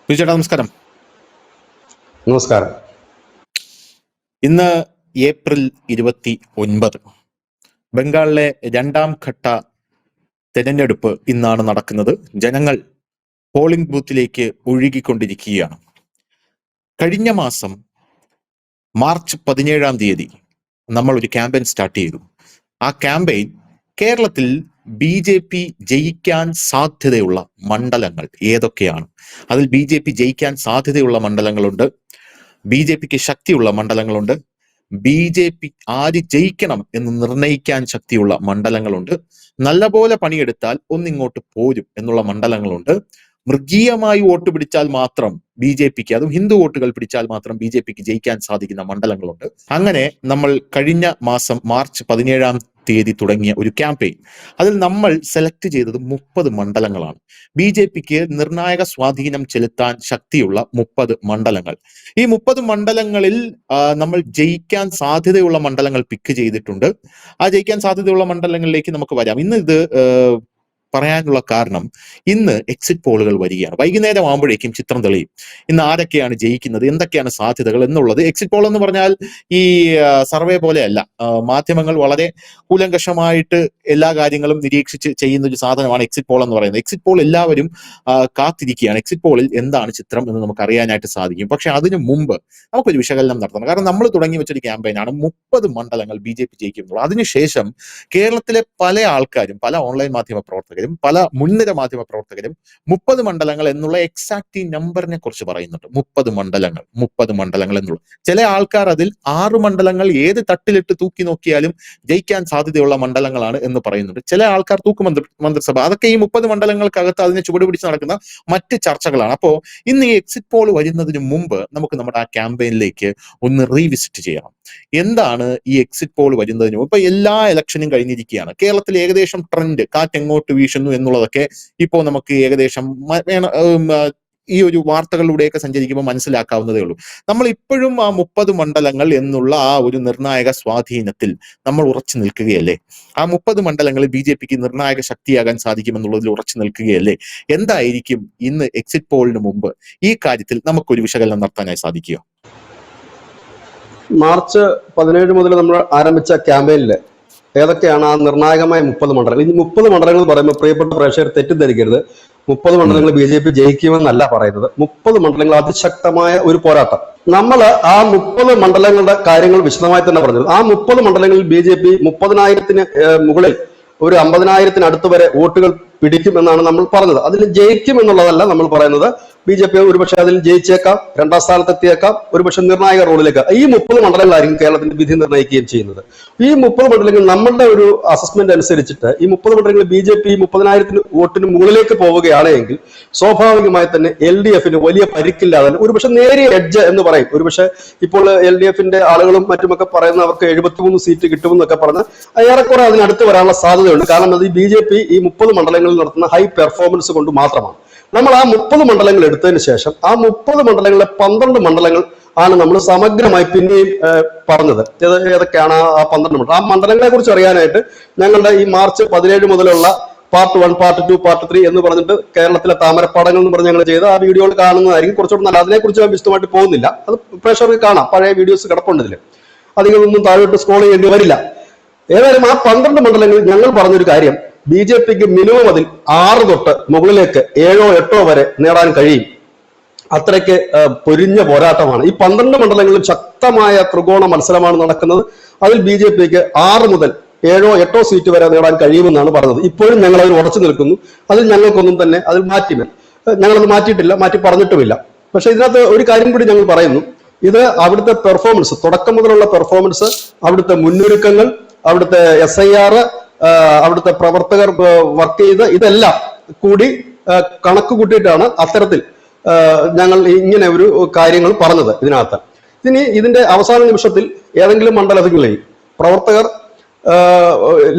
ചേട്ടാ നമസ്കാരം. നമസ്കാരം. ഇന്ന് ഏപ്രിൽ 29. ബംഗാളിലെ രണ്ടാം ഘട്ട തെരഞ്ഞെടുപ്പ് ഇന്നാണ് നടക്കുന്നത്. ജനങ്ങൾ പോളിംഗ് ബൂത്തിലേക്ക് ഒഴുകിക്കൊണ്ടിരിക്കുകയാണ്. കഴിഞ്ഞ മാസം മാർച്ച് 17 നമ്മൾ ഒരു ക്യാമ്പയിൻ സ്റ്റാർട്ട് ചെയ്തു. ആ ക്യാമ്പയിൻ കേരളത്തിൽ BJP ജയിക്കാൻ സാധ്യതയുള്ള മണ്ഡലങ്ങൾ ഏതൊക്കെയാണ്, അതിൽ BJP ജയിക്കാൻ സാധ്യതയുള്ള മണ്ഡലങ്ങളുണ്ട്, BJPക്ക് ശക്തിയുള്ള മണ്ഡലങ്ങളുണ്ട്, BJP ആര് ജയിക്കണം എന്ന് നിർണയിക്കാൻ ശക്തിയുള്ള മണ്ഡലങ്ങളുണ്ട്, നല്ലപോലെ പണിയെടുത്താൽ ഒന്നിങ്ങോട്ട് പോരും എന്നുള്ള മണ്ഡലങ്ങളുണ്ട്, മൃഗീയമായി വോട്ട് പിടിച്ചാൽ മാത്രം BJPക്ക്, അതും ഹിന്ദു വോട്ടുകൾ പിടിച്ചാൽ മാത്രം BJPക്ക് ജയിക്കാൻ സാധിക്കുന്ന മണ്ഡലങ്ങളുണ്ട്. അങ്ങനെ നമ്മൾ കഴിഞ്ഞ മാസം മാർച്ച് 17 തുടങ്ങിയ ഒരു ക്യാമ്പയിൻ, അതിൽ നമ്മൾ സെലക്ട് ചെയ്തത് 30 മണ്ഡലങ്ങളാണ്. BJPക്ക് നിർണായക സ്വാധീനം ചെലുത്താൻ ശക്തിയുള്ള 30 മണ്ഡലങ്ങൾ. ഈ 30 മണ്ഡലങ്ങളിൽ നമ്മൾ ജയിക്കാൻ സാധ്യതയുള്ള മണ്ഡലങ്ങൾ പിക്ക് ചെയ്തിട്ടുണ്ട്. ആ ജയിക്കാൻ സാധ്യതയുള്ള മണ്ഡലങ്ങളിലേക്ക് നമുക്ക് വരാം. ഇന്ന് ഇത് പറയാനുള്ള കാരണം, ഇന്ന് എക്സിറ്റ് പോളുകൾ വരികയാണ്. വൈകുന്നേരം ആകുമ്പോഴേക്കും ചിത്രം തെളിയും ഇന്ന് ആരൊക്കെയാണ് ജയിക്കുന്നത്, എന്തൊക്കെയാണ് സാധ്യതകൾ എന്നുള്ളത്. എക്സിറ്റ് പോൾ എന്ന് പറഞ്ഞാൽ ഈ സർവേ പോലെയല്ല. മാധ്യമങ്ങൾ വളരെ കൂലങ്കഷമായിട്ട് എല്ലാ കാര്യങ്ങളും നിരീക്ഷിച്ച് ചെയ്യുന്ന ഒരു സാധനമാണ് എക്സിറ്റ് പോൾ എന്ന് പറയുന്നത്. എക്സിറ്റ് പോൾ എല്ലാവരും കാത്തിരിക്കുകയാണ്. എക്സിറ്റ് പോളിൽ എന്താണ് ചിത്രം എന്ന് നമുക്ക് അറിയാനായിട്ട് സാധിക്കും. പക്ഷെ അതിനു മുമ്പ് നമുക്കൊരു വിശകലനം നടത്തണം. കാരണം നമ്മൾ തുടങ്ങി വെച്ചൊരു ക്യാമ്പയിനാണ് 30 മണ്ഡലങ്ങൾ BJP ജയിക്കും എന്നുള്ളത്. അതിനുശേഷം കേരളത്തിലെ പല ആൾക്കാരും, പല ഓൺലൈൻ മാധ്യമ പ്രവർത്തകരും, പല മുൻനിര മാധ്യമ പ്രവർത്തകരും 30 മണ്ഡലങ്ങൾ എന്നുള്ള എക്സാക്ട് നമ്പറിനെ കുറിച്ച് പറയുന്നുണ്ട്. 30 മണ്ഡലങ്ങൾ എന്നുള്ള. ചില ആൾക്കാർ അതിൽ 6 മണ്ഡലങ്ങൾ ഏത് തട്ടിലിട്ട് തൂക്കി നോക്കിയാലും ജയിക്കാൻ സാധ്യതയുള്ള മണ്ഡലങ്ങളാണ് എന്ന് പറയുന്നുണ്ട്. ചില ആൾക്കാർ മന്ത്രിസഭ, അതൊക്കെ ഈ 30 മണ്ഡലങ്ങൾക്കകത്ത് അതിനെ ചുവടുപിടിച്ച് നടക്കുന്ന മറ്റ് ചർച്ചകളാണ്. അപ്പോൾ ഇന്ന് ഈ എക്സിറ്റ് പോൾ വരുന്നതിന് മുമ്പ് നമുക്ക് നമ്മുടെ ആ ക്യാമ്പയിനിലേക്ക് ഒന്ന് റീവിസിറ്റ് ചെയ്യണം. എന്താണ് ഈ എക്സിറ്റ് പോൾ വരുന്നതിന് മുമ്പ്? ഇപ്പൊ എല്ലാ ഇലക്ഷനും കഴിഞ്ഞിരിക്കുകയാണ്. കേരളത്തിൽ ഏകദേശം ട്രെൻഡ്, കാറ്റ് എങ്ങോട്ട് വീശുന്നു എന്നുള്ളതൊക്കെ ഇപ്പോൾ നമുക്ക് ഏകദേശം ഈ ഒരു വാർത്തകളിലൂടെയൊക്കെ സഞ്ചരിക്കുമ്പോൾ മനസ്സിലാക്കാവുന്നതേ ഉള്ളൂ. നമ്മൾ ഇപ്പോഴും ആ 30 മണ്ഡലങ്ങൾ എന്നുള്ള ആ ഒരു നിർണായക സ്വാധീനത്തിൽ നമ്മൾ ഉറച്ചു നിൽക്കുകയല്ലേ? ആ 30 മണ്ഡലങ്ങളിൽ BJPക്ക് നിർണായക ശക്തിയാകാൻ സാധിക്കുമെന്നുള്ളതിൽ ഉറച്ചു നിൽക്കുകയല്ലേ? എന്തായിരിക്കും ഇന്ന് എക്സിറ്റ് പോളിന് മുമ്പ് ഈ കാര്യത്തിൽ നമുക്കൊരു വിശകലനം നടത്താനായി സാധിക്കുക? മാർച്ച് 17 മുതൽ നമ്മൾ ആരംഭിച്ച ക്യാമ്പയിനിൽ ഏതൊക്കെയാണ് ആ നിർണായകമായ 30 മണ്ഡലങ്ങൾ? ഈ 30 മണ്ഡലങ്ങൾ പറയുമ്പോൾ പ്രിയപ്പെട്ട പ്രേക്ഷകർ തെറ്റിദ്ധരിക്കരുത്. 30 മണ്ഡലങ്ങൾ BJP ജയിക്കുമെന്നല്ല പറയുന്നത്. 30 മണ്ഡലങ്ങൾ അതിശക്തമായ ഒരു പോരാട്ടം. നമ്മൾ ആ 30 മണ്ഡലങ്ങളുടെ കാര്യങ്ങൾ വിശദമായി തന്നെ പറഞ്ഞത്. ആ 30 മണ്ഡലങ്ങളിൽ BJP 30,000-ന് മുകളിൽ ഒരു 50,000-ന് അടുത്ത് വരെ വോട്ടുകൾ പിടിക്കും എന്നാണ് നമ്മൾ പറഞ്ഞത്. അതിൽ ജയിക്കും എന്നുള്ളതല്ല നമ്മൾ പറയുന്നത്. BJP ഒരുപക്ഷെ അതിൽ ജയിച്ചേക്കാം, 2ാം സ്ഥാനത്തെത്തിയേക്കാം, ഒരുപക്ഷെ നിർണായക റോളിലേക്ക്. ഈ 30 മണ്ഡലങ്ങളായിരിക്കും കേരളത്തിന്റെ വിധി നിർണ്ണയിക്കുകയും ചെയ്യുന്നത്. ഈ 30 മണ്ഡലങ്ങൾ നമ്മളുടെ ഒരു അസസ്മെന്റ് അനുസരിച്ചിട്ട് ഈ 30 മണ്ഡലങ്ങളിൽ BJP 30,000-ന് വോട്ടിന് മുകളിലേക്ക് പോവുകയാണെങ്കിൽ സ്വാഭാവികമായി തന്നെ LDFന് വലിയ പരിക്കില്ലാതെ ഒരുപക്ഷെ നേരിയ എഡ്ജ് എന്ന് പറയും. ഒരുപക്ഷെ ഇപ്പോൾ LDFന്റെ ആളുകളും മറ്റുമൊക്കെ പറയുന്ന അവർക്ക് 73 സീറ്റ് കിട്ടുമെന്നൊക്കെ പറഞ്ഞ് ഏറെക്കുറെ അതിനടുത്ത് വരാനുള്ള സാധ്യതയുണ്ട്. കാരണം അത് BJP ഈ 30 മണ്ഡലങ്ങളിൽ നടത്തുന്ന ഹൈ പെർഫോമൻസ് കൊണ്ട് മാത്രമാണ്. നമ്മൾ ആ 30 മണ്ഡലങ്ങൾ എടുത്തതിന് ശേഷം ആ 30 മണ്ഡലങ്ങളിലെ 12 മണ്ഡലങ്ങൾ ആണ് നമ്മൾ സമഗ്രമായി പിന്നെയും പറഞ്ഞത്. ഏതൊക്കെയാണ് ആ 12 മണ്ഡലം? ആ മണ്ഡലങ്ങളെ കുറിച്ച് അറിയാനായിട്ട് ഞങ്ങളുടെ ഈ മാർച്ച് 17 മുതലുള്ള പാർട്ട് 1, പാർട്ട് 2, പാർട്ട് 3 എന്ന് പറഞ്ഞിട്ട് കേരളത്തിലെ താമരപ്പാടങ്ങൾ എന്ന് പറഞ്ഞ് ഞങ്ങൾ ചെയ്ത് ആ വീഡിയോകൾ കാണുന്നതായിരിക്കും കുറച്ചുകൂടെ നല്ല. അതിനെക്കുറിച്ച് ഞാൻ വിശദമായിട്ട് പോകുന്നില്ല. അത് പ്രേക്ഷകർക്ക് കാണാം. പഴയ വീഡിയോസ് കിടപ്പുണ്ട് ഇതിൽ. അധികം ഒന്നും താഴോട്ട് സ്ക്രോൾ ചെയ്യേണ്ടി വരില്ല. ഏതായാലും ആ 12 മണ്ഡലങ്ങളിൽ ഞങ്ങൾ പറഞ്ഞൊരു കാര്യം, BJPക്ക് മിനിമം അതിൽ 6 തൊട്ട് മുകളിലേക്ക് 7ഓ 8ഓ വരെ നേടാൻ കഴിയും. അത്രയ്ക്ക് പൊരിഞ്ഞ പോരാട്ടമാണ്. ഈ 12 മണ്ഡലങ്ങളിലും ശക്തമായ ത്രികോണ മത്സരമാണ് നടക്കുന്നത്. അതിൽ BJPക്ക് 6 മുതൽ 7ഓ 8ഓ സീറ്റ് വരെ നേടാൻ കഴിയുമെന്നാണ് പറഞ്ഞത്. ഇപ്പോഴും ഞങ്ങൾ അതിൽ ഉറച്ചു നിൽക്കുന്നു. അതിൽ ഞങ്ങൾക്കൊന്നും തന്നെ അതിൽ ഞങ്ങളത് മാറ്റിയിട്ടില്ല, മാറ്റി പറഞ്ഞിട്ടുമില്ല. പക്ഷെ ഇതിനകത്ത് ഒരു കാര്യം കൂടി ഞങ്ങൾ പറയുന്നു. ഇത് അവിടുത്തെ പെർഫോമൻസ്, തുടക്കം മുതലുള്ള പെർഫോമൻസ്, അവിടുത്തെ മുന്നൊരുക്കങ്ങൾ, അവിടുത്തെ SIR, അവിടുത്തെ പ്രവർത്തകർ വർക്ക് ചെയ്ത് ഇതെല്ലാം കൂടി കണക്ക് കൂട്ടിയിട്ടാണ് അത്തരത്തിൽ ഞങ്ങൾ ഇങ്ങനെ ഒരു കാര്യങ്ങൾ പറഞ്ഞത് ഇതിനകത്ത്. ഇനി ഇതിന്റെ അവസാന നിമിഷത്തിൽ ഏതെങ്കിലും മണ്ഡലങ്ങളിൽ പ്രവർത്തകർ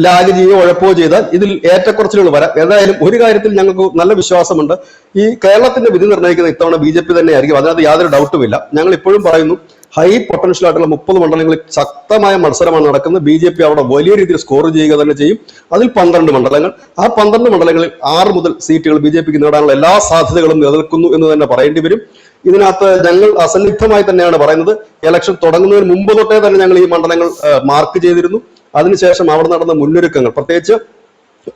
ലാഗ് ചെയ്യുകയോ ഉഴപ്പോ ചെയ്താൽ ഇതിൽ ഏറ്റക്കുറച്ചിലുകൾ വരാം. ഏതായാലും ഒരു കാര്യത്തിൽ ഞങ്ങൾക്ക് നല്ല വിശ്വാസമുണ്ട്. ഈ കേരളത്തിന്റെ വിധി നിർണ്ണയിക്കുന്ന ഇത്തവണ BJP തന്നെയായിരിക്കും. അതിനകത്ത് യാതൊരു ഡൗട്ടുമില്ല. ഞങ്ങൾ ഇപ്പോഴും പറയുന്നു, ഹൈ പൊട്ടൻഷ്യൽ ആയിട്ടുള്ള 30 മണ്ഡലങ്ങളിൽ ശക്തമായ മത്സരമാണ് നടക്കുന്നത്. BJP അവിടെ വലിയ രീതിയിൽ സ്കോർ ചെയ്യുക തന്നെ ചെയ്യും. അതിൽ 12 മണ്ഡലങ്ങൾ, ആ 12 മണ്ഡലങ്ങളിൽ 6 മുതൽ സീറ്റുകൾ BJPക്ക് നേടാനുള്ള എല്ലാ സാധ്യതകളും നിലനിൽക്കുന്നു എന്ന് തന്നെ പറയേണ്ടി വരും. ഇതിനകത്ത് ഞങ്ങൾ അസന്നിഗ്ധമായി തന്നെയാണ് പറയുന്നത്. ഇലക്ഷൻ തുടങ്ങുന്നതിന് മുമ്പ് തൊട്ടേ തന്നെ ഞങ്ങൾ ഈ മണ്ഡലങ്ങൾ മാർക്ക് ചെയ്തിരുന്നു. അതിനുശേഷം അവിടെ നടന്ന മുന്നൊരുക്കങ്ങൾ, പ്രത്യേകിച്ച്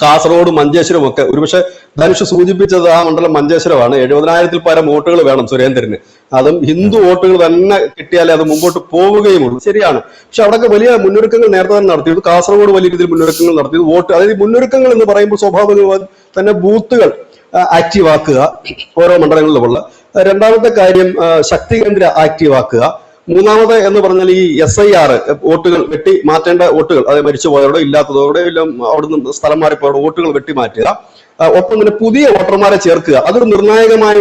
കാസർഗോഡ് മഞ്ചേശ്വരം ഒക്കെ, ഒരുപക്ഷെ ധനുഷ് സൂചിപ്പിച്ചത് ആ മണ്ഡലം മഞ്ചേശ്വരമാണ്. 70,000-ൽ പരം വോട്ടുകൾ വേണം സുരേന്ദ്രന്. അതും ഹിന്ദു വോട്ടുകൾ തന്നെ കിട്ടിയാലേ അത് മുമ്പോട്ട് പോവുകയുമുള്ളൂ. ശരിയാണ്. പക്ഷെ അവിടെയൊക്കെ വലിയ മുന്നൊരുക്കങ്ങൾ നേരത്തെ തന്നെ നടത്തിയത്. കാസർഗോഡ് വലിയ രീതിയിൽ മുന്നൊരുക്കങ്ങൾ നടത്തിയത്. വോട്ട്, അതായത് മുന്നൊരുക്കങ്ങൾ എന്ന് പറയുമ്പോൾ സ്വാഭാവികമായി തന്നെ ബൂത്തുകൾ ആക്റ്റീവ് ആക്കുക, ഓരോ മണ്ഡലങ്ങളിലുമുള്ള. രണ്ടാമത്തെ കാര്യം ശക്തി കേന്ദ്ര ആക്റ്റീവ് ആക്കുക. മൂന്നാമത് എന്ന് പറഞ്ഞാൽ ഈ SIR വോട്ടുകൾ വെട്ടി മാറ്റേണ്ട വോട്ടുകൾ, അതായത് മരിച്ചുപോയവരോടോ ഇല്ലാത്തതോടെ എല്ലാം അവിടുന്ന് സ്ഥലം മാറിപ്പോയവരുടെ വോട്ടുകൾ വെട്ടി മാറ്റുക. ഒപ്പം തന്നെ പുതിയ വോട്ടർമാരെ ചേർക്കുക. അതൊരു നിർണായകമായ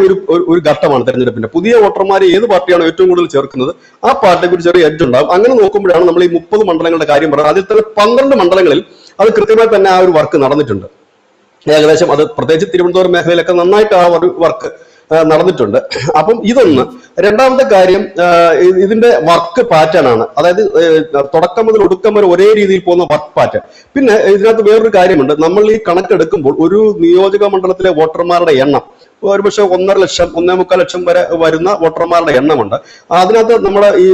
ഒരു ഘട്ടമാണ് തെരഞ്ഞെടുപ്പിന്റെ. പുതിയ വോട്ടർമാരെ ഏത് പാർട്ടിയാണോ ഏറ്റവും കൂടുതൽ ചേർക്കുന്നത് ആ പാർട്ടിക്ക് ഒരു ചെറിയ എഡ്ജ് ഉണ്ടാകും. അങ്ങനെ നോക്കുമ്പോഴാണ് നമ്മൾ ഈ 30 മണ്ഡലങ്ങളുടെ കാര്യം പറയുന്നത്. അതിൽ തന്നെ 12 മണ്ഡലങ്ങളിൽ അത് കൃത്യമായി തന്നെ ആ ഒരു വർക്ക് നടന്നിട്ടുണ്ട്. ഏകദേശം അത് പ്രത്യേകിച്ച് തിരുവനന്തപുരം മേഖലയിലൊക്കെ നന്നായിട്ട് ആ ഒരു വർക്ക് നടന്നിട്ടുണ്ട്. അപ്പം ഇതൊന്ന്. രണ്ടാമത്തെ കാര്യം ഇതിന്റെ വർക്ക് പാറ്റേൺ ആണ്. അതായത് തുടക്കം മുതൽ ഒടുക്കം വരെ ഒരേ രീതിയിൽ പോകുന്ന വർക്ക് പാറ്റേൺ. പിന്നെ ഇതിനകത്ത് വേറൊരു കാര്യമുണ്ട്. നമ്മൾ ഈ കണക്കെടുക്കുമ്പോൾ ഒരു നിയോജക മണ്ഡലത്തിലെ വോട്ടർമാരുടെ എണ്ണം ഒരുപക്ഷെ 1.5 ലക്ഷം 1.25 ലക്ഷം വരെ വരുന്ന വോട്ടർമാരുടെ എണ്ണമുണ്ട്. അതിനകത്ത് നമ്മുടെ ഈ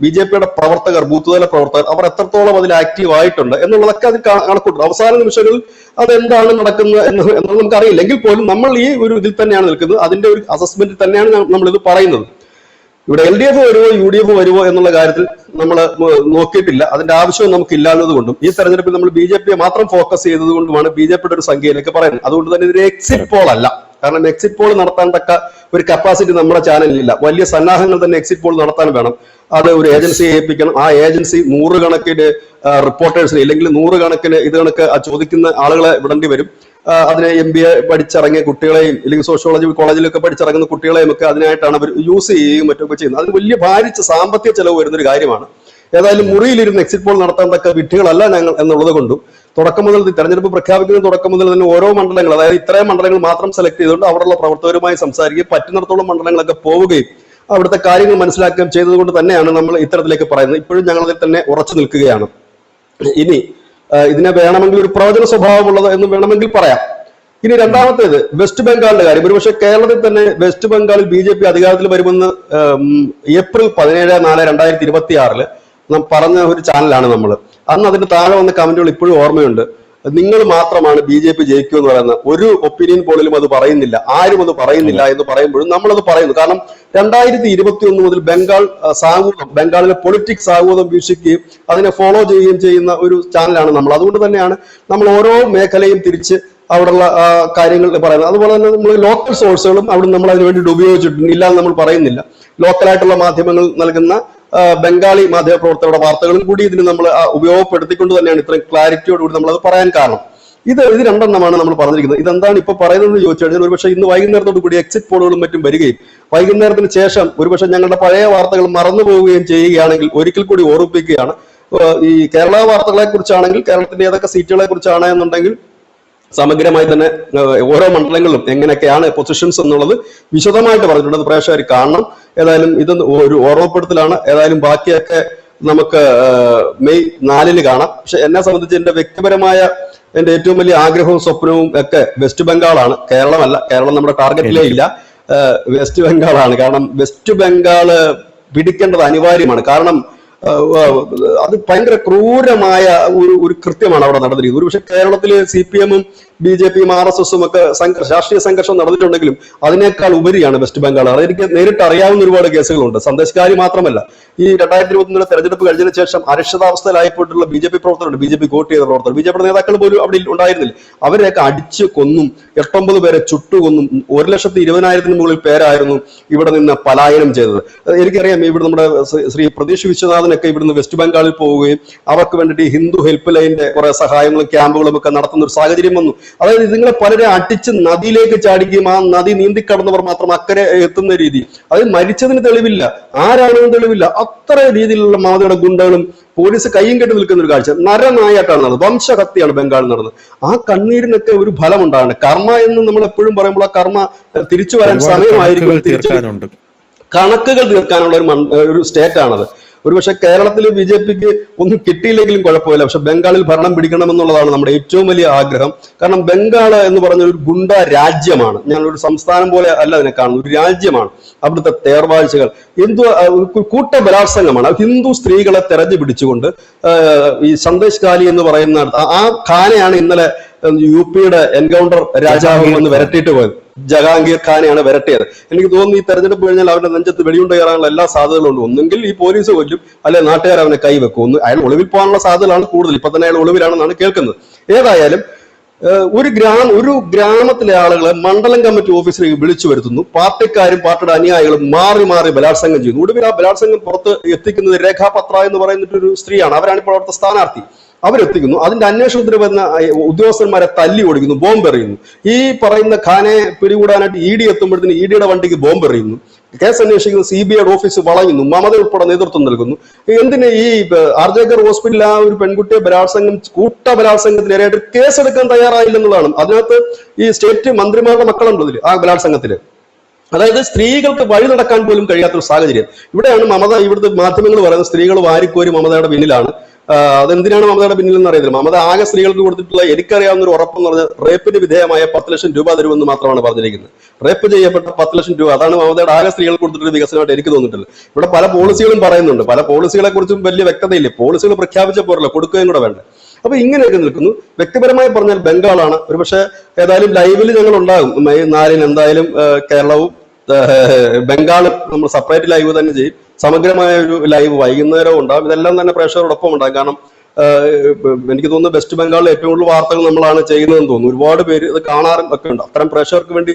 BJPയുടെ പ്രവർത്തകർ, ബൂത്ത് തല പ്രവർത്തകർ, അവർ എത്രത്തോളം അതിൽ ആക്റ്റീവ് ആയിട്ടുണ്ട് എന്നുള്ളതൊക്കെ അതിൽ കണക്കൂട്ടും. അവസാന നിമിഷങ്ങളിൽ അതെന്താണ് നടക്കുന്നത് എന്നുള്ളത് നമുക്കറിയില്ല. എങ്കിൽ പോലും നമ്മൾ ഈ ഒരു ഇതിൽ തന്നെയാണ് നിൽക്കുന്നത്. അതിന്റെ ഒരു അസസ്മെന്റിൽ തന്നെയാണ് നമ്മളിത് പറയുന്നത്. ഇവിടെ LDF വരുമോ UDF വരുമോ എന്നുള്ള കാര്യത്തിൽ നമ്മൾ നോക്കിയിട്ടില്ല. അതിന്റെ ആവശ്യവും നമുക്ക് ഇല്ലാത്തത് കൊണ്ടും ഈ തെരഞ്ഞെടുപ്പിൽ നമ്മൾ BJPയെ മാത്രം ഫോക്കസ് ചെയ്തത് കൊണ്ടുമാണ് BJPയുടെ ഒരു സംഖ്യയിലേക്ക് പറയുന്നത്. അതുകൊണ്ട് തന്നെ ഇതൊരു എക്സിറ്റ് പോൾ അല്ല. കാരണം എക്സിറ്റ് പോൾ നടത്താൻ തക്ക ഒരു കപ്പാസിറ്റി നമ്മുടെ ചാനലിലില്ല. വലിയ സന്നാഹങ്ങൾ തന്നെ എക്സിറ്റ് പോൾ നടത്താൻ വേണം. അത് ഒരു ഏജൻസിയെ ഏൽപ്പിക്കണം. ആ ഏജൻസി 100 കണക്കിന് റിപ്പോർട്ടേഴ്സിനെ ഇല്ലെങ്കിൽ 100 കണക്കിന് ഇത് കണക്ക് ചോദിക്കുന്ന ആളുകളെ വിടേണ്ടി വരും. അതിനെ MBA പഠിച്ചിറങ്ങിയ കുട്ടികളെയും അല്ലെങ്കിൽ സോഷ്യോളജി കോളേജിലൊക്കെ പഠിച്ചിറങ്ങുന്ന കുട്ടികളെയും ഒക്കെ അതിനായിട്ടാണ് അവർ യൂസ് ചെയ്യുകയും മറ്റൊക്കെ ചെയ്യുന്നത്. അതിന് വലിയ ഭാരിച്ച സാമ്പത്തിക ചെലവ് വരുന്നൊരു കാര്യമാണ്. ഏതായാലും മുറിയിലിരുന്ന് എക്സിറ്റ് പോൾ നടത്താൻ തക്ക വിഡ്ഢികളല്ല ഞങ്ങൾ എന്നുള്ളത് കൊണ്ടും തുടക്കം മുതൽ തെരഞ്ഞെടുപ്പ് പ്രഖ്യാപിക്കുന്ന തുടക്കം മുതൽ തന്നെ ഓരോ മണ്ഡലങ്ങൾ, അതായത് ഇത്രയും മണ്ഡലങ്ങൾ മാത്രം സെലക്ട് ചെയ്തുകൊണ്ട് അവിടെയുള്ള പ്രവർത്തകരുമായി സംസാരിക്കുകയും പറ്റുന്നിടത്തോളം മണ്ഡലങ്ങളൊക്കെ പോവുകയും അവിടുത്തെ കാര്യങ്ങൾ മനസ്സിലാക്കുകയും ചെയ്തതുകൊണ്ട് തന്നെയാണ് നമ്മൾ ഇത്തരത്തിലേക്ക് പറയുന്നത്. ഇപ്പോഴും ഞങ്ങളതിൽ തന്നെ ഉറച്ചു നിൽക്കുകയാണ്. ഇനി ഇതിനെ വേണമെങ്കിൽ ഒരു പ്രവചന സ്വഭാവമുള്ളത് എന്ന് വേണമെങ്കിൽ പറയാം. ഇനി രണ്ടാമത്തേത് വെസ്റ്റ് ബംഗാളിന്റെ കാര്യം. ഒരുപക്ഷെ കേരളത്തിൽ തന്നെ വെസ്റ്റ് ബംഗാളിൽ BJP അധികാരത്തിൽ വരുമെന്ന് ഏപ്രിൽ 17/4/2026 നാം പറഞ്ഞ ഒരു ചാനലാണ് നമ്മൾ. അന്ന് അതിന്റെ താഴെ വന്ന കമന്റുകൾ ഇപ്പോഴും ഓർമ്മയുണ്ട്. നിങ്ങൾ മാത്രമാണ് BJP ജയിക്കൂ എന്ന് പറയുന്നത്. ഒരു ഒപ്പീനിയൻ പോളിലും അത് പറയുന്നില്ല, ആരും അത് പറയുന്നില്ല എന്ന് പറയുമ്പോഴും നമ്മളത് പറയുന്നു. കാരണം 2021 മുതൽ ബംഗാളിലെ പൊളിറ്റിക്സ് ആഗോളം വീക്ഷിക്കുകയും അതിനെ ഫോളോ ചെയ്യുകയും ചെയ്യുന്ന ഒരു ചാനലാണ് നമ്മൾ. അതുകൊണ്ട് തന്നെയാണ് നമ്മൾ ഓരോ മേഖലയും തിരിച്ച് അവിടെയുള്ള കാര്യങ്ങൾ പറയുന്നത്. അതുപോലെ തന്നെ നമ്മൾ ലോക്കൽ സോഴ്സുകളും അവിടെ നമ്മൾ അതിനു വേണ്ടി ഉപയോഗിച്ചിട്ടുണ്ട്, ഇല്ലാന്ന് നമ്മൾ പറയുന്നില്ല. ലോക്കലായിട്ടുള്ള മാധ്യമങ്ങൾ നൽകുന്ന ബംഗാളി മാധ്യമപ്രവർത്തകരുടെ വാർത്തകളും കൂടി ഇതിന് നമ്മൾ ഉപയോഗപ്പെടുത്തിക്കൊണ്ട് തന്നെയാണ് ഇത്രയും ക്ലാരിറ്റിയോടുകൂടി നമ്മൾ അത് പറയാൻ കാരണം. ഇത് രണ്ടെണ്ണമാണ് നമ്മൾ പറഞ്ഞിരിക്കുന്നത്. ഇതെന്താണ് ഇപ്പൊ പറയുന്നത് ചോദിച്ചു കഴിഞ്ഞാൽ ഒരുപക്ഷെ ഇന്ന് വൈകുന്നേരത്തോടു കൂടി എക്സിറ്റ് പോളുകളും മറ്റും വരികയും വൈകുന്നേരത്തിന് ശേഷം ഒരുപക്ഷെ ഞങ്ങളുടെ പഴയ വാർത്തകൾ മറന്നു പോവുകയും ചെയ്യുകയാണെങ്കിൽ ഒരിക്കൽ കൂടി ഓർമ്മിപ്പിക്കുകയാണ്. ഈ കേരള വാർത്തകളെ കുറിച്ചാണെങ്കിൽ, കേരളത്തിന്റെ ഏതൊക്കെ സീറ്റുകളെ കുറിച്ചാണ് എന്നുണ്ടെങ്കിൽ സമഗ്രമായി തന്നെ ഓരോ മണ്ഡലങ്ങളിലും എങ്ങനെയൊക്കെയാണ് പൊസിഷൻസ് എന്നുള്ളത് വിശദമായിട്ട് പറഞ്ഞിട്ടുണ്ട്. അത് പ്രേക്ഷകർ കാണണം. ഏതായാലും ഇത് ഒരു ഓർമ്മപ്പെടുത്തലാണ്. ഏതായാലും ബാക്കിയൊക്കെ നമുക്ക് മെയ് 4 കാണാം. പക്ഷെ എന്നെ സംബന്ധിച്ച് എന്റെ വ്യക്തിപരമായ എന്റെ ഏറ്റവും വലിയ ആഗ്രഹവും സ്വപ്നവും ഒക്കെ വെസ്റ്റ് ബംഗാളാണ്, കേരളമല്ല. കേരളം നമ്മുടെ ടാർഗറ്റിലേ ഇല്ല, വെസ്റ്റ് ബംഗാളാണ്. കാരണം വെസ്റ്റ് ബംഗാള് പിടിക്കേണ്ടത് അനിവാര്യമാണ്. കാരണം അത് ഭയങ്കര ക്രൂരമായ ഒരു കൃത്യമാണ് അവിടെ നടന്നിരിക്കുന്നത്. ഒരുപക്ഷെ കേരളത്തില് CPM-ഉം BJP-യും RSS-ഉം ഒക്കെ രാഷ്ട്രീയ സംഘർഷം നടന്നിട്ടുണ്ടെങ്കിലും അതിനേക്കാൾ ഉപരിയാണ് വെസ്റ്റ് ബംഗാൾ. അതെനിക്ക് നേരിട്ട് അറിയാവുന്ന ഒരുപാട് കേസുകളുണ്ട്. സന്ദേശകാരി മാത്രമല്ല, ഈ 2021 തെരഞ്ഞെടുപ്പ് കഴിഞ്ഞതിന് ശേഷം അരക്ഷിതാവസ്ഥയിലായിപ്പോയിട്ടുള്ള BJP പ്രവർത്തകരുണ്ട്, BJP വോട്ട് ചെയ്ത പ്രവർത്തകർ, BJP നേതാക്കൾ പോലും അവിടെ ഉണ്ടായിരുന്നില്ല. അവരെയൊക്കെ അടിച്ചു കൊന്നും 8-9 പേരെ ചുട്ടുകൊന്നും 1,20,000-ന് മുകളിൽ പേരായിരുന്നു ഇവിടെ നിന്ന് പലായനം ചെയ്തത്. എനിക്കറിയാം, ഇവിടെ നമ്മുടെ ശ്രീ പ്രതീഷ് വിശ്വനാഥനൊക്കെ ഇവിടുന്ന് വെസ്റ്റ് ബംഗാളിൽ പോവുകയും അവർക്ക് വേണ്ടിയിട്ട് ഈ ഹിന്ദു ഹെൽപ്പ് ലൈനിന്റെ കുറെ സഹായങ്ങളും ക്യാമ്പുകളും ഒക്കെ നടത്തുന്ന ഒരു സാഹചര്യം വന്നു. അതായത് ഇതുങ്ങളെ പലരെ അടിച്ച് നദിയിലേക്ക് ചാടിക്കുകയും ആ നദി നീന്തിക്കടന്നവർ മാത്രം അക്കരെ എത്തുന്ന രീതി. അത് മരിച്ചതിന് തെളിവില്ല, ആരാണെന്ന് തെളിവില്ല. അത്ര രീതിയിലുള്ള മാതയുടെ ഗുണ്ടകളും പോലീസ് കയ്യും കെട്ടി നിൽക്കുന്ന ഒരു കാഴ്ച നരനായിട്ടാണ് നടന്നത്. വംശഹത്യയാണ് ബംഗാളിൽ നടന്നത്. ആ കണ്ണീരിനൊക്കെ ഒരു ഫലമുണ്ടാണ്. കർമ്മ എന്ന് നമ്മൾ എപ്പോഴും പറയുമ്പോൾ ആ കർമ്മ തിരിച്ചു വരാൻ സമയമായിരിക്കും. കണക്കുകൾ തീർക്കാനുള്ള ഒരു സ്റ്റേറ്റ് ആണത്. ഒരുപക്ഷെ കേരളത്തിൽ BJPക്ക് ഒന്നും കിട്ടിയില്ലെങ്കിലും കുഴപ്പമില്ല, പക്ഷെ ബംഗാളിൽ ഭരണം പിടിക്കണമെന്നുള്ളതാണ് നമ്മുടെ ഏറ്റവും വലിയ ആഗ്രഹം. കാരണം ബംഗാൾ എന്ന് പറഞ്ഞ ഒരു ഗുണ്ട രാജ്യമാണ്. ഞാൻ ഒരു സംസ്ഥാനം പോലെ അല്ല അതിനെ കാണുന്നത്, ഒരു രാജ്യമാണ്. അവിടുത്തെ തേർവാഴ്ചകൾ കൂട്ട ബലാത്സംഗമാണ്. ഹിന്ദു സ്ത്രീകളെ തെരഞ്ഞു പിടിച്ചുകൊണ്ട് ഈ സന്ദേശ് ഖാലി എന്ന് പറയുന്ന ആ ഖാനെയാണ് ഇന്നലെ UPയുടെ എൻകൗണ്ടർ രാജാവ് എന്ന് വരട്ടിയിട്ട് പോയത്. ജഹാംഗീർ ഖാനെയാണ് വരട്ടിയത്. എനിക്ക് തോന്നുന്നു ഈ തെരഞ്ഞെടുപ്പ് കഴിഞ്ഞാൽ അവന്റെ നെഞ്ചത്ത് വെടിയുണ്ട കയറാനുള്ള എല്ലാ സാധ്യതകളും ഉണ്ട്. ഒന്നെങ്കിൽ ഈ പോലീസ് കൊല്ലും, അല്ലെ നാട്ടുകാർ അവനെ കൈവെക്കും. അയാൾ ഒളിവിൽ പോകാനുള്ള സാധ്യതകളാണ് കൂടുതൽ. ഇപ്പൊ തന്നെ അയാൾ ഒളിവിലാണെന്നാണ് കേൾക്കുന്നത്. ഏതായാലും ഒരു ഗ്രാമത്തിലെ ആളുകളെ മണ്ഡലം കമ്മിറ്റി ഓഫീസിലേക്ക് വിളിച്ചു വരുത്തുന്നു. പാർട്ടിക്കാരും പാർട്ടിയുടെ അനുയായികളും മാറി മാറി ബലാത്സംഗം ചെയ്യുന്നു. ഒടുവിൽ ആ ബലാത്സംഗം പുറത്ത് എത്തിക്കുന്നത് രേഖാ പത്ര എന്ന് പറയുന്നിട്ടൊരു സ്ത്രീയാണ്. അവരാണിപ്പോൾ അവിടുത്തെ സ്ഥാനാർത്ഥി. അവരെത്തിക്കുന്നു. അതിന്റെ അന്വേഷണത്തിന് വരുന്ന ഉദ്യോഗസ്ഥന്മാരെ തല്ലി ഓടിക്കുന്നു, ബോംബ് എറിയുന്നു. ഈ പറയുന്ന ഖാനെ പിടികൂടാനായിട്ട് ED എത്തുമ്പോഴത്തേന് EDയുടെ വണ്ടിക്ക് ബോംബ് എറിയുന്നു. കേസ് അന്വേഷിക്കുന്ന CBIയുടെ ഓഫീസ് വളയുന്നു. മമത ഉൾപ്പെടെ നേതൃത്വം നൽകുന്നു. എന്തിന് ഈ ആർജേക്കർ ഹോസ്പിറ്റലിൽ ആ ഒരു പെൺകുട്ടിയെ കൂട്ട ബലാത്സംഗത്തിനിരയായിട്ട് കേസെടുക്കാൻ തയ്യാറായില്ലെന്നുള്ളതാണ്. അതിനകത്ത് ഈ സ്റ്റേറ്റ് മന്ത്രിമാരുടെ മക്കളുണ്ട് ഇതിൽ, ആ ബലാത്സംഗത്തില്. അതായത് സ്ത്രീകൾക്ക് വഴി നടക്കാൻ പോലും കഴിയാത്തൊരു സാഹചര്യം. ഇവിടെയാണ് മമത, ഇവിടുത്തെ മാധ്യമങ്ങൾ പറയുന്നത് സ്ത്രീകൾ വാരിക്കോരി മമതയുടെ പിന്നിലാണ്. അതെന്തിനാണ് മമതയുടെ പിന്നിലെന്ന് അറിയത്തില്ല. മമത ആകെ സ്ത്രീകൾക്ക് കൊടുത്തിട്ടുള്ള എനിക്കറിയാവുന്ന ഒരു ഉറപ്പെന്ന് പറഞ്ഞാൽ റേപ്പിന് വിധേയമായ 10 ലക്ഷം രൂപ തരുമെന്ന് മാത്രമാണ് പറഞ്ഞിരിക്കുന്നത്. റേപ്പ് ചെയ്യപ്പെട്ട 10 ലക്ഷം രൂപ, അതാണ് മമതയുടെ ആകെ സ്ത്രീകൾക്ക് കൊടുത്തിട്ടുള്ള വികസനമായിട്ട് എനിക്ക് തോന്നിയിട്ടില്ല. ഇവിടെ പല പോളിസികളും പറയുന്നുണ്ട്, പല പോളിസികളെ കുറിച്ചും വലിയ വ്യക്തതയില്ല. പോളിസികൾ പ്രഖ്യാപിച്ച പോരല്ലോ, കൊടുക്കുകയും കൂടെ വേണ്ട. അപ്പൊ ഇങ്ങനെയൊക്കെ നിൽക്കുന്നു. വ്യക്തിപരമായി പറഞ്ഞാൽ ബംഗാളാണ്. ഒരുപക്ഷെ ഏതായാലും ലൈവിൽ ഞങ്ങൾ ഉണ്ടാകും. May 4 എന്തായാലും കേരളവും ബംഗാളും നമ്മൾ സെപ്പറേറ്റ് ലൈവ് തന്നെ ചെയ്യും. സമഗ്രമായ ഒരു ലൈവ് വൈകുന്നേരവും ഉണ്ടാകും. ഇതെല്ലാം തന്നെ പ്രേക്ഷകരോടൊപ്പം ഉണ്ടാകും. കാരണം എനിക്ക് തോന്നുന്നു വെസ്റ്റ് ബംഗാളിൽ ഏറ്റവും കൂടുതൽ വാർത്തകൾ നമ്മളാണ് ചെയ്യുന്നതെന്ന് തോന്നുന്നു. ഒരുപാട് പേര് ഇത് കാണാറും ഒക്കെ ഉണ്ട്. അത്തരം പ്രേക്ഷകർക്ക് വേണ്ടി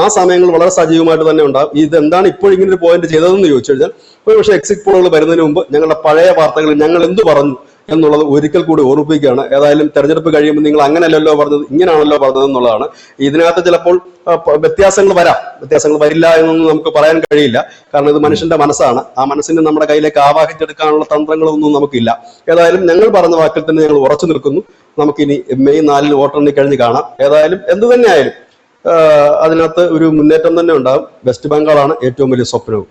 ആ സമയങ്ങൾ വളരെ സജീവമായിട്ട് തന്നെ ഉണ്ടാകും. ഇതെന്താണ് ഇപ്പോൾ ഇങ്ങനെ ഒരു പോയിന്റ് ചെയ്തതെന്ന് ചോദിച്ചു കഴിഞ്ഞാൽ, പക്ഷേ എക്സിറ്റ് പോളുകൾ വരുന്നതിന് മുമ്പ് ഞങ്ങളുടെ പഴയ വാർത്തകളിൽ ഞങ്ങൾ എന്ത് പറഞ്ഞു എന്നുള്ളത് ഒരിക്കൽ കൂടി ഓർമ്മിപ്പിക്കുകയാണ്. ഏതായാലും തെരഞ്ഞെടുപ്പ് കഴിയുമ്പോൾ നിങ്ങൾ അങ്ങനെയല്ലല്ലോ പറഞ്ഞത്, ഇങ്ങനെയാണല്ലോ പറഞ്ഞത് എന്നുള്ളതാണ്. ഇതിനകത്ത് ചിലപ്പോൾ വ്യത്യാസങ്ങൾ വരില്ല എന്നൊന്നും നമുക്ക് പറയാൻ കഴിയില്ല. കാരണം ഇത് മനുഷ്യന്റെ മനസ്സാണ്. ആ മനസ്സിനെ നമ്മുടെ കയ്യിലേക്ക് ആവാഹിച്ചെടുക്കാനുള്ള തന്ത്രങ്ങളൊന്നും നമുക്കില്ല. ഏതായാലും ഞങ്ങൾ പറഞ്ഞ വാക്കിൽ തന്നെ ഞങ്ങൾ ഉറച്ചു നിൽക്കുന്നു. നമുക്കിനി May 4 വോട്ടെണ്ണി കഴിഞ്ഞ് കാണാം. ഏതായാലും എന്ത് തന്നെയായാലും അതിനകത്ത് ഒരു മുന്നേറ്റം തന്നെ ഉണ്ടാകും. വെസ്റ്റ് ബംഗാളാണ് ഏറ്റവും വലിയ സ്വപ്നവും.